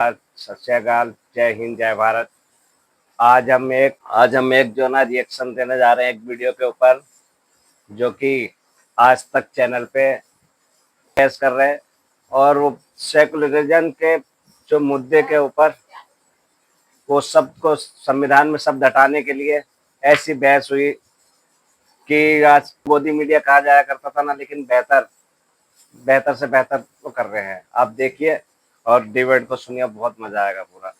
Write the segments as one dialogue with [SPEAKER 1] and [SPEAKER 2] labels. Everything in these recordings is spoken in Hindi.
[SPEAKER 1] सत श्री अकाल, जय हिंद, जय भारत। आज हम एक जो ना रिएक्शन देने जा रहे हैं एक वीडियो के ऊपर, जो कि आज तक चैनल पे पेश कर रहे हैं। और वो सेकुलरिज्म के जो मुद्दे के ऊपर वो सबको संविधान में शब्द हटाने के लिए ऐसी बहस हुई कि आज मोदी मीडिया कहा जाया करता था ना, लेकिन बेहतर से बेहतर तो कर रहे हैं। आप देखिए और डिबेट को सुनिए, बहुत मजा आएगा पूरा।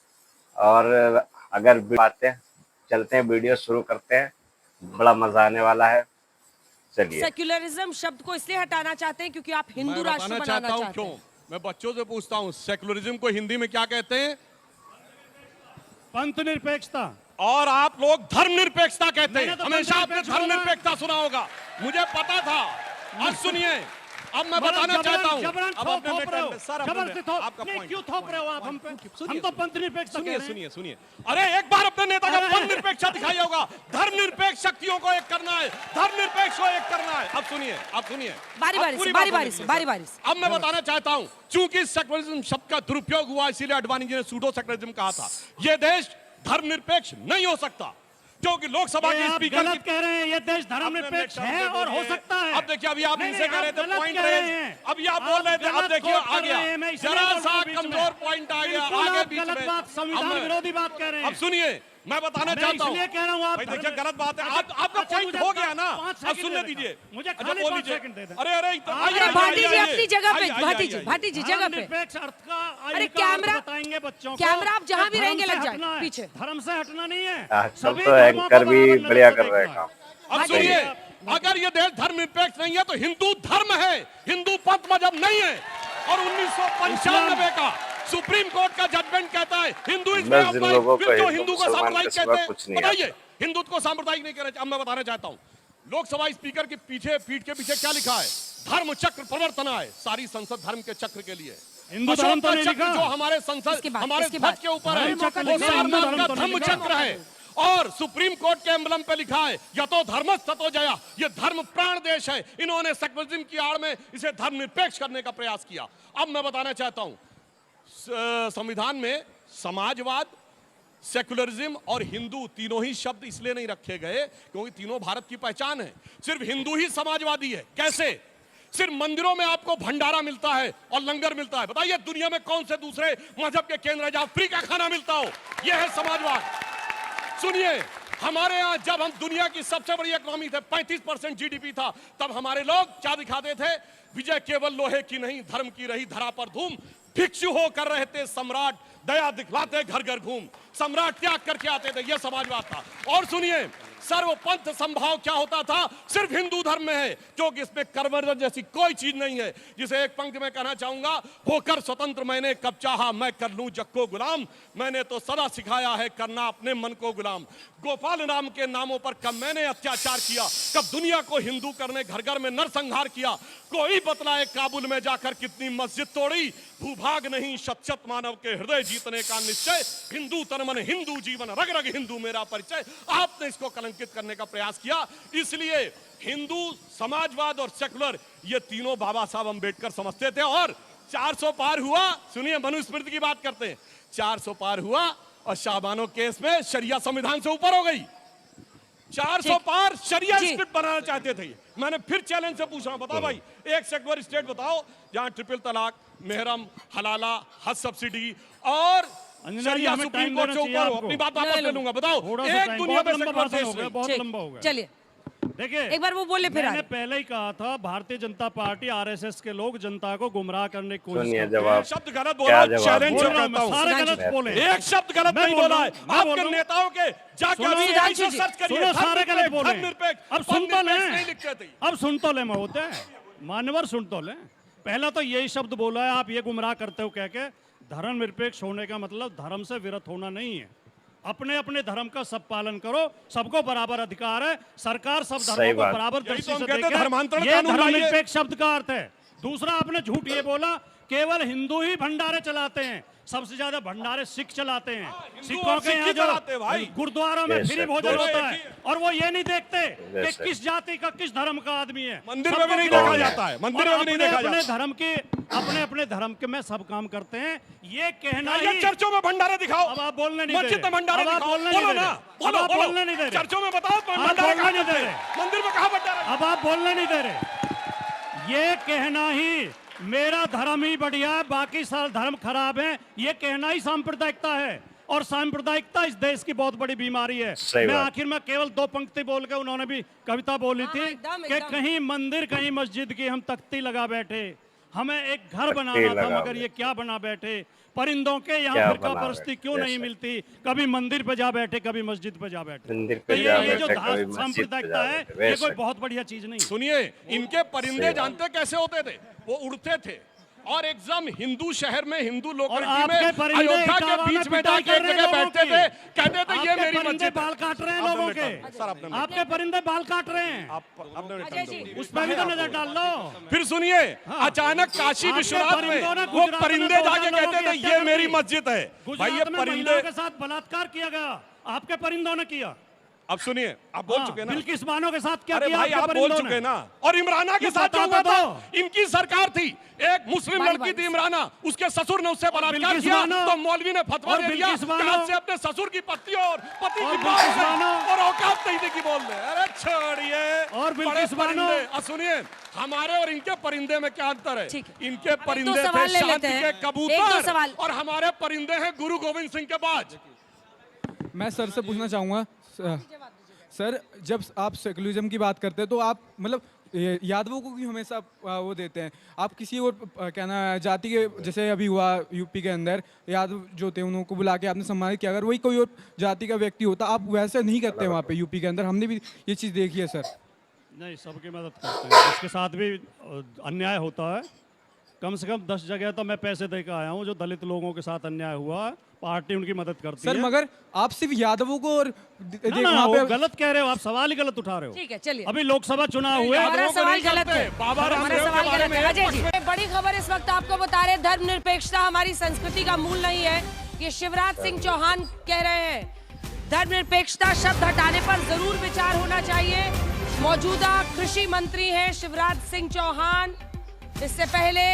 [SPEAKER 1] और अगर बातें चलते हैं, वीडियो शुरू करते हैं, बड़ा मजा आने वाला है। चलिए।
[SPEAKER 2] सेक्युलरिज्म शब्द को इसलिए हटाना चाहते हैं क्योंकि आप हिंदू राष्ट्र बनाना चाहते हैं।
[SPEAKER 3] क्यों? मैं बच्चों से पूछता हूँ, सेक्युलरिज्म को हिंदी में क्या कहते हैं?
[SPEAKER 4] पंथ निरपेक्षता।
[SPEAKER 3] और आप लोग धर्मनिरपेक्षता कहते हैं। हमेशा आपने धर्मनिरपेक्षता सुना होगा, मुझे पता था। अब सुनिए, अब मैं बताना चाहता हूँ।
[SPEAKER 4] क्यों थोप रहे हो आप हम पे? हम तो पंथ निरपेक्षता कह रहे हैं।
[SPEAKER 3] सुनिए। अरे एक बार अपने नेता का पंथ निरपेक्षता दिखाया होगा। धर्मनिरपेक्ष शक्तियों को एक करना है, धर्मनिरपेक्ष को एक करना है। अब सुनिए।
[SPEAKER 2] बारी बारी से।
[SPEAKER 3] अब मैं बताना चाहता हूँ, चूंकि सेक्युलरिज्म शब्द का दुरुपयोग हुआ, इसीलिए अडवाणी जी ने सूडो सेक्युलरिज्म कहा था। यह देश धर्मनिरपेक्ष नहीं हो सकता, क्योंकि लोकसभा के स्पीकर
[SPEAKER 4] गलत कह रहे हैं। ये देश धर्मनिरपेक्ष है और हो सकता है।
[SPEAKER 3] अब देखिए, अभी आप इनसे कह रहे थे पॉइंट रेज, अभी आप बोल रहे थे, अब देखिए आ गया जरा सा कमजोर पॉइंट आ गया आगे बीच में।
[SPEAKER 4] संविधान विरोधी बात कह रहे हैं।
[SPEAKER 3] अब सुनिए, मैं बताना चाहता हूँ,
[SPEAKER 4] कह रहा हूँ आप
[SPEAKER 3] देखिए गलत बात है। आपका पॉइंट हो गया ना, अब सुनने दीजिए।
[SPEAKER 4] मुझे
[SPEAKER 3] अच्छा बोल लीजिए।
[SPEAKER 4] अरे
[SPEAKER 2] भाटी जी अपनी जगह पे, भाटी जी जगह पे। अरे कैमरा आप जहाँ भी रहेंगे लग जाए पीछे।
[SPEAKER 4] धर्म से हटना नहीं है।
[SPEAKER 1] सब तो एंकर भी बढ़िया कर रहे हैं।
[SPEAKER 3] अब सुनिए, अगर ये देश धर्मनिरपेक्ष नहीं है तो हिंदू धर्म है, हिंदू पंथ मजहब नहीं है। और 1995 का सुप्रीम कोर्ट का जजमेंट कहता है हिंदुइज्म में हिंदू को सांप्रदायिक कहते हैं। बताइए, हिंदुत्व को सांप्रदायिक नहीं कहते। अब मैं बताना चाहता हूँ, लोकसभा स्पीकर के पीछे पीठ के पीछे क्या लिखा है? धर्म चक्र प्रवर्तनाय। सारी संसद धर्म के चक्र के लिए।
[SPEAKER 4] हिंदू धर्म तो नहीं लिखा।
[SPEAKER 3] जो हमारे संसद हमारे ध्वज के ऊपर है, वो सारनाथ का धर्म चक्र है। और सुप्रीम कोर्ट के एम्बलम पे लिखा है यतो धर्मस् ततो जया। ये धर्म प्राण देश है। इन्होंने सेक्युलरिज्म की आड़ में इसे धर्मनिरपेक्ष करने का प्रयास किया। अब मैं बताना चाहता हूं, संविधान में समाजवाद, सेक्युलरिज्म और हिंदू तीनों ही शब्द इसलिए नहीं रखे गए क्योंकि तीनों भारत की पहचान है। सिर्फ हिंदू ही समाजवादी है। कैसे? सिर्फ मंदिरों में आपको भंडारा मिलता है और लंगर मिलता है। बताइए, दुनिया में कौन से दूसरे मजहब के केंद्र है जहां फ्री का खाना मिलता हो? यह है समाजवाद। सुनिए, हमारे यहाँ जब हम दुनिया की सबसे बड़ी इकोनॉमी थे, 35% जीडीपी था, तब हमारे लोग क्या दिखाते थे? विजय केवल लोहे की नहीं, धर्म की रही धरा पर धूम। भिक्षु होकर रहते सम्राट, दया दिखलाते घर घर घूम। सम्राट त्याग करके आते थे, यह समाजवाद था। और सुनिए, सर्वपंथ संभाव क्या होता था? सिर्फ हिंदू धर्म में है, क्योंकि इसमें कन्वर्जन जैसी कोई चीज नहीं है। जिसे एक पंक्ति में कहना चाहूंगा, होकर स्वतंत्र मैंने कब चाहा मैं कर लूं जग को गुलाम। मैंने तो सदा सिखाया है करना अपने मन को गुलाम। गोपाल राम के नामों पर कब मैंने अत्याचार किया, कब दुनिया को हिंदू करने घर घर में नरसंहार किया। कोई बतलाए काबुल में जाकर कितनी मस्जिद तोड़ी। भूभाग नहीं शत मानव के हृदय जीतने का निश्चय। हिंदू तन मन हिंदू जीवन, रग रग हिंदू मेरा परिचय। आपने इसको कलंकित करने का प्रयास किया। इसलिए हिंदू, समाजवाद और सेकुलर, ये तीनों बाबा साहब अम्बेडकर समझते थे। और 400 पार हुआ। सुनिए, मनुस्मृति की बात करते हैं। 400 पार हुआ और शाहबानो केस में शरिया संविधान से ऊपर हो गई। 400 पार शरिया स्टेट बनाना चाहते थे। मैंने फिर चैलेंज से पूछ रहा हूं, बताओ भाई, एक सेक्युलर स्टेट बताओ जहां ट्रिपल तलाक, मेहरम, हलाला, हज सब्सिडी और शरिया सुप्रीम कोर्ट से ऊपर हो। अपनी बात वापस ले लूंगा। बताओ, एक दुनिया में सेक्युलर देश है।
[SPEAKER 4] बहुत लंबा हो गया।
[SPEAKER 2] चलिए,
[SPEAKER 4] देखिए,
[SPEAKER 2] एक बार वो बोले फिर
[SPEAKER 4] मैंने पहले ही कहा था, भारतीय जनता पार्टी आरएसएस के लोग जनता को गुमराह करने की कोशिश
[SPEAKER 1] सुनिए
[SPEAKER 4] करते हैं।
[SPEAKER 1] जवाब।
[SPEAKER 3] शब्द गलत बोला, चैलेंज
[SPEAKER 4] बोल रहा हूं
[SPEAKER 3] करता
[SPEAKER 4] मैं, सारे गलत बोले।
[SPEAKER 3] एक शब्द गलत नहीं बोला है। आपके नेताओं के जाके अभी सर्च करिए,
[SPEAKER 4] सारे गलत बोले। अब सुन तो ले,
[SPEAKER 3] नहीं लिखते थे।
[SPEAKER 4] अब सुन तो ले, मैं होते हैं मानवर, सुन तो ले। पहला तो यही शब्द बोला है, आप ये गुमराह करते हो कह के। धर्मनिरपेक्ष होने का मतलब धर्म से विरत होना नहीं है। अपने अपने धर्म का सब पालन करो, सबको बराबर अधिकार है। सरकार सब धर्मों को बराबर दृष्टि से देखे, ये धर्मनिरपेक्ष शब्द का अर्थ है। दूसरा, आपने झूठ ये बोला केवल हिंदू ही भंडारे चलाते हैं, सबसे ज्यादा भंडारे सिख चलाते हैं।
[SPEAKER 3] हिंदू
[SPEAKER 4] सिखों
[SPEAKER 3] और
[SPEAKER 4] के
[SPEAKER 3] सिख
[SPEAKER 4] यहाँ
[SPEAKER 3] ही
[SPEAKER 4] जो
[SPEAKER 3] चलाते हैं भाई।
[SPEAKER 4] गुरुद्वारों में फ्री भोजन होता है और वो ये नहीं देखते कि
[SPEAKER 1] बेशक।
[SPEAKER 4] किस जाति का किस धर्म का आदमी है।
[SPEAKER 3] मंदिर में भी
[SPEAKER 4] सबको
[SPEAKER 3] नहीं
[SPEAKER 4] खिलाते
[SPEAKER 3] देखा
[SPEAKER 4] हैं।
[SPEAKER 3] जाता है, मंदिर
[SPEAKER 4] और
[SPEAKER 3] में भी नहीं देखा
[SPEAKER 4] अपने
[SPEAKER 3] जाता।
[SPEAKER 4] धर्म के अपने धर्म के में सब काम करते हैं। ये कहना
[SPEAKER 3] ये
[SPEAKER 4] ही
[SPEAKER 3] चर्चों में भंडारे दिखाओ।
[SPEAKER 4] अब आप बोलने नहीं दे
[SPEAKER 3] मस्जिद में
[SPEAKER 4] रहे।
[SPEAKER 3] भंडारे
[SPEAKER 4] अब आप
[SPEAKER 3] दिखाओ।
[SPEAKER 4] बोलने
[SPEAKER 3] बोलो
[SPEAKER 4] नहीं दे
[SPEAKER 3] ना,
[SPEAKER 4] रहे।
[SPEAKER 3] बोलो
[SPEAKER 4] अब आप
[SPEAKER 3] बोलो।
[SPEAKER 4] बोलने नहीं दे रहे।
[SPEAKER 3] चर्चों में बताओ तो
[SPEAKER 4] आप
[SPEAKER 3] भंडारे
[SPEAKER 4] बोलने
[SPEAKER 3] कहाँ
[SPEAKER 4] नहीं दे
[SPEAKER 3] करते
[SPEAKER 4] रहे।
[SPEAKER 3] हैं? मंदिर में कहाँ भंडारे?
[SPEAKER 4] अब आप बोलने नहीं दे रहे। ये कहना ही मेरा धर्म ही बढ़िया है, बाकी सारे धर्म खराब हैं, ये कहना ही सांप्रदायिकता है। और सांप्रदायिकता इस देश की बहुत बड़ी बीमारी है।
[SPEAKER 1] सही
[SPEAKER 4] मैं
[SPEAKER 1] बात।
[SPEAKER 4] आखिर में केवल 2 पंक्ति बोल के, उन्होंने भी कविता बोली
[SPEAKER 2] हाँ,
[SPEAKER 4] थी
[SPEAKER 2] एकदम,
[SPEAKER 4] कि
[SPEAKER 2] एकदम।
[SPEAKER 4] कहीं मंदिर कहीं मस्जिद की हम तख्ती लगा बैठे, हमें एक घर
[SPEAKER 1] तख्ती
[SPEAKER 4] बनाना था
[SPEAKER 1] लगा
[SPEAKER 4] मगर ये क्या बना बैठे। परिंदों के यहाँ
[SPEAKER 1] क्या
[SPEAKER 4] फिरका
[SPEAKER 1] बना
[SPEAKER 4] परस्ती
[SPEAKER 1] बैठे,
[SPEAKER 4] क्यों नहीं
[SPEAKER 1] जैसे।
[SPEAKER 4] मिलती, कभी मंदिर पे जा बैठे कभी मस्जिद पे जा बैठे।
[SPEAKER 1] मंदिर
[SPEAKER 4] तो
[SPEAKER 1] पे
[SPEAKER 4] ये
[SPEAKER 1] जा
[SPEAKER 4] ये जो
[SPEAKER 1] बैठे, कभी मस्जिद पे
[SPEAKER 4] सांप्रदायिकता
[SPEAKER 1] जा
[SPEAKER 4] है
[SPEAKER 1] बैठे,
[SPEAKER 4] ये कोई
[SPEAKER 1] बेशक।
[SPEAKER 4] बहुत बढ़िया चीज नहीं।
[SPEAKER 3] सुनिए, इनके परिंदे
[SPEAKER 1] सही बात।
[SPEAKER 3] जानते कैसे होते थे? वो उड़ते थे और एकदम हिंदू शहर में, हिंदू
[SPEAKER 4] और
[SPEAKER 3] लोकेलिटी
[SPEAKER 4] आपके
[SPEAKER 3] में,
[SPEAKER 4] परिंदे
[SPEAKER 3] अयोध्या के
[SPEAKER 4] इटावा में
[SPEAKER 3] बीच में
[SPEAKER 4] पिटाई
[SPEAKER 3] जाके
[SPEAKER 4] कर
[SPEAKER 3] एक
[SPEAKER 4] रहे हैं
[SPEAKER 3] जगह
[SPEAKER 4] लोगों
[SPEAKER 3] बैठते
[SPEAKER 4] की।
[SPEAKER 3] थे, कहते थे ये
[SPEAKER 4] आपके
[SPEAKER 3] मेरी
[SPEAKER 4] परिंदे
[SPEAKER 3] मस्जिद
[SPEAKER 4] बाल
[SPEAKER 3] है।
[SPEAKER 4] काट रहे हैं
[SPEAKER 3] आपने
[SPEAKER 4] लोगों
[SPEAKER 3] निकाल-
[SPEAKER 4] के।
[SPEAKER 3] सर, आपने
[SPEAKER 4] आपके परिंदे बाल काट रहे हैं।
[SPEAKER 3] आपने
[SPEAKER 2] अजय जी,
[SPEAKER 3] निकाल-
[SPEAKER 4] उस पर भी तो नजर डाल लो।
[SPEAKER 3] फिर सुनिए, अचानक काशी
[SPEAKER 4] आपके
[SPEAKER 3] विश्वनाथ में
[SPEAKER 4] परिंदों ने
[SPEAKER 3] वो
[SPEAKER 4] गुजरात में
[SPEAKER 3] परिंदे
[SPEAKER 4] 2000
[SPEAKER 3] जाके
[SPEAKER 4] लोगों
[SPEAKER 3] कहते
[SPEAKER 4] की
[SPEAKER 3] थे
[SPEAKER 4] हत्या
[SPEAKER 3] ये
[SPEAKER 4] कर
[SPEAKER 3] मेरी
[SPEAKER 4] दी।
[SPEAKER 3] मस्जिद है। भाई ये
[SPEAKER 4] गुजरात में
[SPEAKER 3] परिंदे,
[SPEAKER 4] महिलाओं के साथ बलात्कार किया गया, आपके परिंदों ने किया।
[SPEAKER 3] अब सुनिए, आप बोल चुके ना।
[SPEAKER 4] बिल्किस बानो के साथ क्या
[SPEAKER 3] अरे
[SPEAKER 4] किया
[SPEAKER 3] भाई
[SPEAKER 4] आपके
[SPEAKER 3] आप बोल
[SPEAKER 4] परिंदों
[SPEAKER 3] चुके
[SPEAKER 4] ने?
[SPEAKER 3] ना। और इमराना के
[SPEAKER 4] ये
[SPEAKER 3] साथ जो
[SPEAKER 4] बता
[SPEAKER 3] हुआ था,
[SPEAKER 4] दो।
[SPEAKER 3] इनकी सरकार थी, एक मुस्लिम
[SPEAKER 2] बारी
[SPEAKER 3] लड़की थी
[SPEAKER 2] बारी।
[SPEAKER 3] इमराना, उसके ससुर ने उससे बलात्कार
[SPEAKER 4] बिल्किस
[SPEAKER 3] किया
[SPEAKER 4] बानो।
[SPEAKER 3] तो मौलवी ने फतवा
[SPEAKER 4] और
[SPEAKER 3] दे दिया
[SPEAKER 4] बिल्किस
[SPEAKER 3] कि
[SPEAKER 4] बानो।
[SPEAKER 3] आज से अपने ससुर की पत्नी और पति
[SPEAKER 4] और
[SPEAKER 3] की
[SPEAKER 4] बिल्किस
[SPEAKER 3] बात
[SPEAKER 4] बानो।
[SPEAKER 3] और औकात नहीं थी कि बोल दे। अरे छोड़िए।
[SPEAKER 4] और
[SPEAKER 3] बड़े
[SPEAKER 4] बिल्किस बानो।
[SPEAKER 3] परिंदे। और सुनिए, हमारे और इनके परिंदे में क्या अंतर है?
[SPEAKER 2] ठीक है।
[SPEAKER 3] इनके
[SPEAKER 2] अब एक दो
[SPEAKER 3] परिंदे
[SPEAKER 2] सवाल
[SPEAKER 3] थे
[SPEAKER 2] ले
[SPEAKER 3] शांति
[SPEAKER 2] लेते हैं।
[SPEAKER 3] के
[SPEAKER 2] एक दो
[SPEAKER 3] कबूतर
[SPEAKER 2] सवाल।
[SPEAKER 3] और हमारे परिंदे हैं गुरु गोविंद सिंह के बाज।
[SPEAKER 5] मैं सर से पूछना चाहूँगा सर, जब आप सेकुलरिज्म की बात करते हैं तो आप मतलब यादवों को क्यों हमेशा वो देते हैं? आप किसी और क्या ना जाति के, जैसे अभी हुआ यूपी के अंदर यादव जो थे उनको बुला के आपने सम्मानित किया, अगर वही कोई और जाति का व्यक्ति होता आप वैसे नहीं करते वहाँ पे यूपी के अंदर। हमने भी ये चीज़ देखी है सर।
[SPEAKER 4] नहीं, सबकी मदद करते हैं, जिसके साथ भी अन्याय होता है। कम से कम 10 जगह तो मैं पैसे दे के आया हूँ जो दलित लोगों के साथ अन्याय हुआ है, पार्टी उनकी मदद करती
[SPEAKER 5] सर
[SPEAKER 4] है।
[SPEAKER 5] मगर आप सिर्फ यादवों को और
[SPEAKER 4] ना, वो गलत कह रहे हो आप, सवाल ही गलत उठा रहे हो।
[SPEAKER 2] ठीक है, चलिए।
[SPEAKER 4] अभी लोकसभा चुनाव हुए,
[SPEAKER 2] हमारा
[SPEAKER 3] यादवों को
[SPEAKER 2] सवाल
[SPEAKER 3] नहीं
[SPEAKER 2] गलत
[SPEAKER 3] करते।
[SPEAKER 2] है।
[SPEAKER 3] बाबा
[SPEAKER 2] हमारा
[SPEAKER 3] रामदेव के
[SPEAKER 2] सवाल
[SPEAKER 3] बारे
[SPEAKER 2] गलत
[SPEAKER 3] में
[SPEAKER 2] है।
[SPEAKER 3] एक
[SPEAKER 2] अजय जी, बड़ी खबर इस वक्त आपको बता रहे, धर्मनिरपेक्षता हमारी संस्कृति का मूल नहीं है, ये शिवराज सिंह चौहान कह रहे हैं। धर्मनिरपेक्षता शब्द हटाने पर जरूर विचार होना चाहिए। मौजूदा कृषि मंत्री हैं शिवराज सिंह चौहान, इससे पहले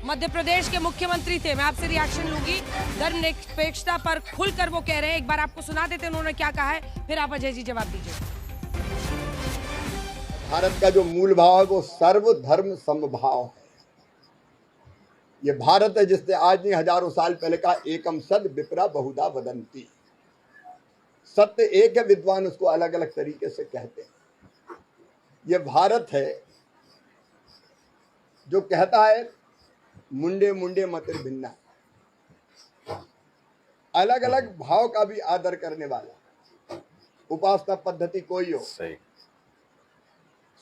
[SPEAKER 2] मध्य प्रदेश के मुख्यमंत्री थे। मैं आपसे रिएक्शन लूंगी। धर्मनिरपेक्षता पर खुलकर वो कह रहे हैं, एक बार आपको सुना देते हैं उन्होंने क्या कहा है, फिर आप अजय जी जवाब दीजिए।
[SPEAKER 6] भारत का जो मूल भाव है वो सर्वधर्म समभाव है। ये भारत है जिसने आज नहीं हजारों साल पहले कहा एकम सद विप्रा बहुधा वदंती। सत्य एक है, विद्वान उसको अलग अलग तरीके से कहते हैं। ये भारत है जो कहता है मुंडे मुंडे मतिर भिन्ना, अलग अलग भाव का भी आदर करने वाला। उपासना पद्धति कोई हो,
[SPEAKER 1] सही।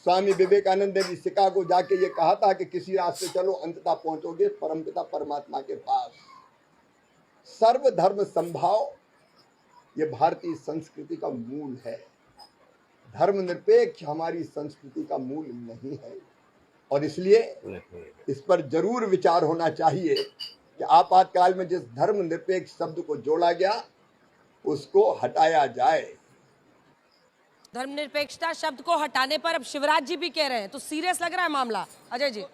[SPEAKER 6] स्वामी विवेकानंद ने भी शिकागो जाके ये कहा था कि किसी रास्ते चलो अंततः पहुंचोगे परमपिता परमात्मा के पास। सर्वधर्म संभाव ये भारतीय संस्कृति का मूल है। धर्मनिरपेक्ष हमारी संस्कृति का मूल नहीं है और इसलिए इस पर जरूर विचार होना चाहिए कि आपातकाल में जिस धर्मनिरपेक्ष शब्द को जोड़ा गया उसको हटाया जाए।
[SPEAKER 2] धर्मनिरपेक्षता शब्द को हटाने पर अब शिवराज जी भी कह रहे हैं, तो सीरियस लग रहा है मामला। अजय जी,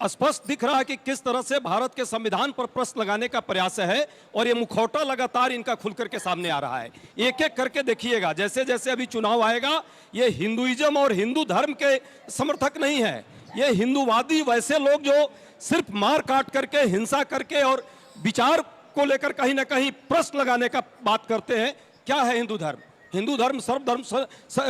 [SPEAKER 7] स्पष्ट दिख रहा है कि किस तरह से भारत के संविधान पर प्रश्न लगाने का प्रयास है और ये मुखौटा लगातार इनका खुलकर के सामने आ रहा है। एक एक करके देखिएगा, जैसे जैसे अभी चुनाव आएगा, ये हिंदुइज्म और हिंदू धर्म के समर्थक नहीं है। ये हिंदूवादी वैसे लोग जो सिर्फ मार काट करके, हिंसा करके और विचार को लेकर कहीं ना कहीं प्रश्न लगाने का बात करते हैं। क्या है हिंदू धर्म? हिंदू धर्म सर्वधर्म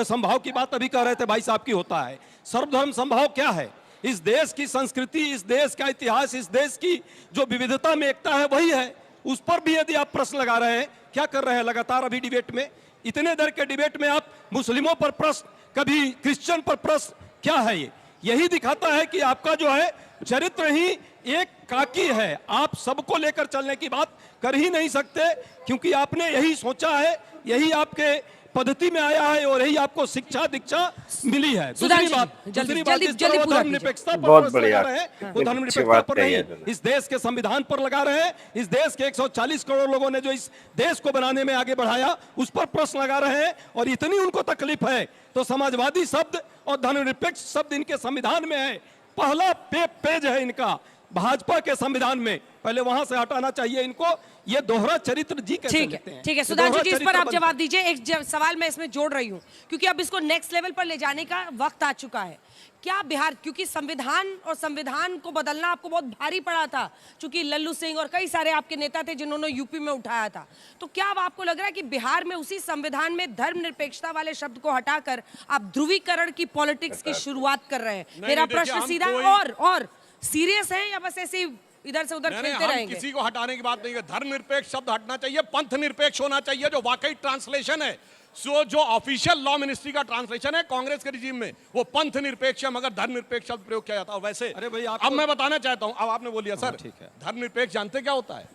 [SPEAKER 7] संभाव की बात अभी कह रहे थे भाई साहब की होता है। सर्वधर्म संभाव क्या है? इस देश की संस्कृति, इस देश का इतिहास, इस देश की जो विविधता में एकता है वही है। उस पर भी यदि आप प्रश्न लगा रहे हैं, क्या कर रहे हैं लगातार अभी डिबेट में, इतने देर के डिबेट में आप मुस्लिमों पर प्रश्न, कभी क्रिश्चियन पर प्रश्न, क्या है ये? यही दिखाता है कि आपका जो है चरित्र ही एक काकी है। आप सबको लेकर चलने की बात कर ही नहीं सकते, क्योंकि आपने यही सोचा है, यही आपके पद्धति में आया है और यही आपको शिक्षा दीक्षा मिली है।
[SPEAKER 2] सुधांशु
[SPEAKER 7] दूसरी बात
[SPEAKER 2] जी, जल्दी-
[SPEAKER 7] दूसरी बात
[SPEAKER 2] जल्दी-
[SPEAKER 7] जिस तरह
[SPEAKER 2] जल्दी
[SPEAKER 7] वो
[SPEAKER 2] पूरा
[SPEAKER 7] धर्मनिरपेक्षता पर
[SPEAKER 1] बहुत
[SPEAKER 7] प्रश्न
[SPEAKER 1] बढ़िया।
[SPEAKER 7] लगा रहे हैं, वो
[SPEAKER 1] अच्छी
[SPEAKER 7] धर्मनिरपेक्षता
[SPEAKER 1] बात
[SPEAKER 7] पर
[SPEAKER 1] कही
[SPEAKER 7] नहीं,
[SPEAKER 1] है तुमने।
[SPEAKER 7] इस देश के संविधान पर लगा रहे हैं। इस देश के 140 करोड़ लोगों ने जो इस देश को बनाने में आगे बढ़ाया, उस पर प्रश्न लगा रहे हैं। और इतनी उनको तकलीफ है तो समाजवादी शब्द और धर्मनिरपेक्ष शब्द इनके संविधान में है। पहला पेज है इनका भाजपा के संविधान में, पहले वहां से हटाना चाहिए इनको। ये दोहरा चरित्र जी कैसे
[SPEAKER 2] ठीक
[SPEAKER 7] लेते
[SPEAKER 2] है,
[SPEAKER 7] हैं?
[SPEAKER 2] ठीक है
[SPEAKER 7] ये
[SPEAKER 2] सुधांशु
[SPEAKER 7] दोहरा
[SPEAKER 2] जी, इस पर
[SPEAKER 7] चरित्र
[SPEAKER 2] आप
[SPEAKER 7] बनता है।
[SPEAKER 2] जवाब दीजिए। एक सवाल मैं इसमें जोड़ रही हूं क्योंकि अब इसको नेक्स्ट लेवल पर ले जाने का वक्त आ चुका है। क्या बिहार, क्योंकि संविधान और संविधान को बदलना आपको बहुत भारी पड़ा था, क्योंकि लल्लू सिंह और कई सारे आपके नेता थे जिन्होंने यूपी में उठाया था, तो क्या अब आपको लग रहा है कि बिहार में उसी संविधान में धर्मनिरपेक्षता वाले शब्द को हटाकर आप ध्रुवीकरण की पॉलिटिक्स की शुरुआत कर रहे हैं? मेरा
[SPEAKER 3] देखिए,
[SPEAKER 2] प्रश्न
[SPEAKER 3] हम
[SPEAKER 2] सीधा
[SPEAKER 3] कोई-
[SPEAKER 2] और सीरियस है या बस ऐसे ही इधर से उधर
[SPEAKER 3] नहीं,
[SPEAKER 2] खेलते
[SPEAKER 3] हम
[SPEAKER 2] रहेंगे?
[SPEAKER 3] किसी को हटाने की बात नहीं है। धर्मनिरपेक्ष शब्द हटना चाहिए, पंथ निरपेक्ष होना चाहिए, जो वाकई ट्रांसलेशन है। जो ऑफिशियल लॉ मिनिस्ट्री का ट्रांसलेशन है कांग्रेस के रिजीम में, वो पंथ निरपेक्ष है, मगर धर्मनिरपेक्ष शब्द प्रयोग किया जाता है। वैसे
[SPEAKER 7] अरे भाई,
[SPEAKER 3] अब मैं बताना चाहता हूं, अब आपने बोल दिया सर,
[SPEAKER 7] ठीक है।
[SPEAKER 3] धर्मनिरपेक्ष जानते क्या होता है?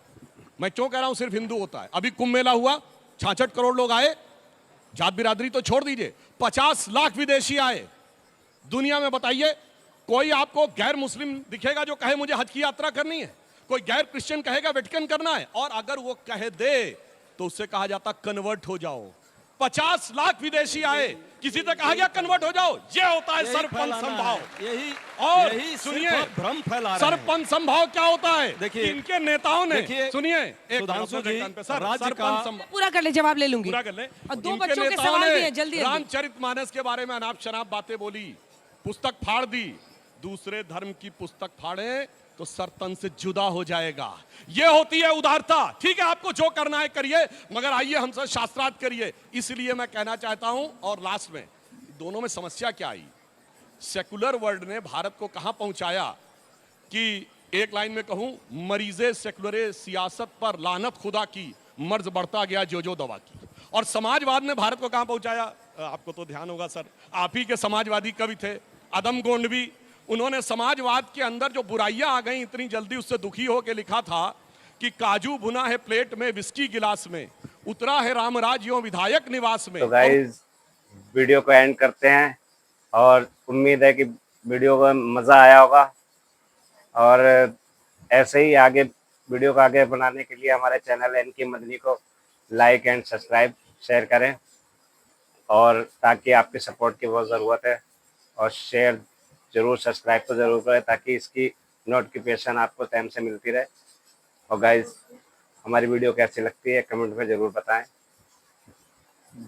[SPEAKER 3] मैं क्यों कह रहा हूं सिर्फ हिंदू होता है? अभी कुंभ मेला हुआ, 66 करोड़ लोग आए, जात बिरादरी तो छोड़ दीजिए, 50 लाख विदेशी आए। दुनिया में बताइए कोई आपको गैर मुस्लिम दिखेगा जो कहे मुझे हज की यात्रा करनी है? कोई गैर क्रिश्चियन कहेगा वेटिकन करना है? और अगर वो कह दे तो उससे कहा जाता कन्वर्ट हो जाओ। 50 लाख विदेशी आए, किसी से कहा गया कन्वर्ट हो जाओ? ये होता है
[SPEAKER 7] यही
[SPEAKER 3] सरपंच
[SPEAKER 7] फैलाना
[SPEAKER 3] संभाव।
[SPEAKER 7] है, यही
[SPEAKER 3] और
[SPEAKER 7] यही
[SPEAKER 3] सुनिए,
[SPEAKER 7] सिर्फ भ्रम फैला रहे हैं।
[SPEAKER 3] सरपंच संभाव क्या होता है?
[SPEAKER 7] देखिए,
[SPEAKER 3] इनके नेताओं ने,
[SPEAKER 7] देखिए,
[SPEAKER 3] सुनिए एक
[SPEAKER 7] सुधांशु
[SPEAKER 3] मिनट,
[SPEAKER 7] जी,
[SPEAKER 3] एक पे, सर,
[SPEAKER 7] राज्य
[SPEAKER 3] सरपंच
[SPEAKER 7] का-
[SPEAKER 3] संभाव
[SPEAKER 2] पूरा कर ले, जवाब ले लूंगी।
[SPEAKER 3] पूरा कर ले।
[SPEAKER 2] और 2
[SPEAKER 3] इनके
[SPEAKER 2] बच्चों के
[SPEAKER 3] नेताओं
[SPEAKER 2] सवाल
[SPEAKER 3] ने
[SPEAKER 2] भी हैं, जल्दी जल्दी।
[SPEAKER 3] रामचरितमानस के बारे में अनाप शनाप बातें बोली, पुस्तक फाड़ दी। दूसरे धर्म की पुस्तक फाड़े तो सरतन से जुदा हो जाएगा। ये होती है उदारता। ठीक है, आपको जो करना है करिए, मगर आइए हमसे शास्त्रार्थ करिए। इसलिए मैं कहना चाहता हूं, और लास्ट में दोनों में समस्या क्या आई? सेकुलर वर्ल्ड ने भारत को कहां पहुंचाया कि एक लाइन में कहूं, मरीजे सेकुलर सियासत पर लानत खुदा की, मर्ज बढ़ता गया जो दवा की। और समाजवाद ने भारत को कहां पहुंचाया? आपको तो ध्यान होगा सर, आप ही के समाजवादी कवि थे अदम गोंडवी। उन्होंने समाजवाद के अंदर जो बुराइयां आ गई इतनी जल्दी, उससे दुखी होकर लिखा था कि काजू भुना है प्लेट में, विस्की गिलास में, उतरा है रामराज यों विधायक निवास में।
[SPEAKER 1] तो गाइज वीडियो को एंड करते हैं और उम्मीद है कि वीडियो को मज़ा आया होगा। और ऐसे ही आगे वीडियो को आगे बनाने के लिए हमारे चैनल एनके मदनी को लाइक एंड सब्सक्राइब शेयर करें, और ताकि आपके सपोर्ट की बहुत ज़रूरत है। और शेयर जरूर, सब्सक्राइब तो ज़रूर करें ताकि इसकी नोटिफिकेशन आपको टाइम से मिलती रहे। और गाइज हमारी वीडियो कैसी लगती है कमेंट में ज़रूर बताएं।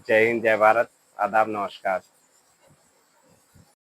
[SPEAKER 1] जय हिंद, जय भारत, आदाब, नमस्कार।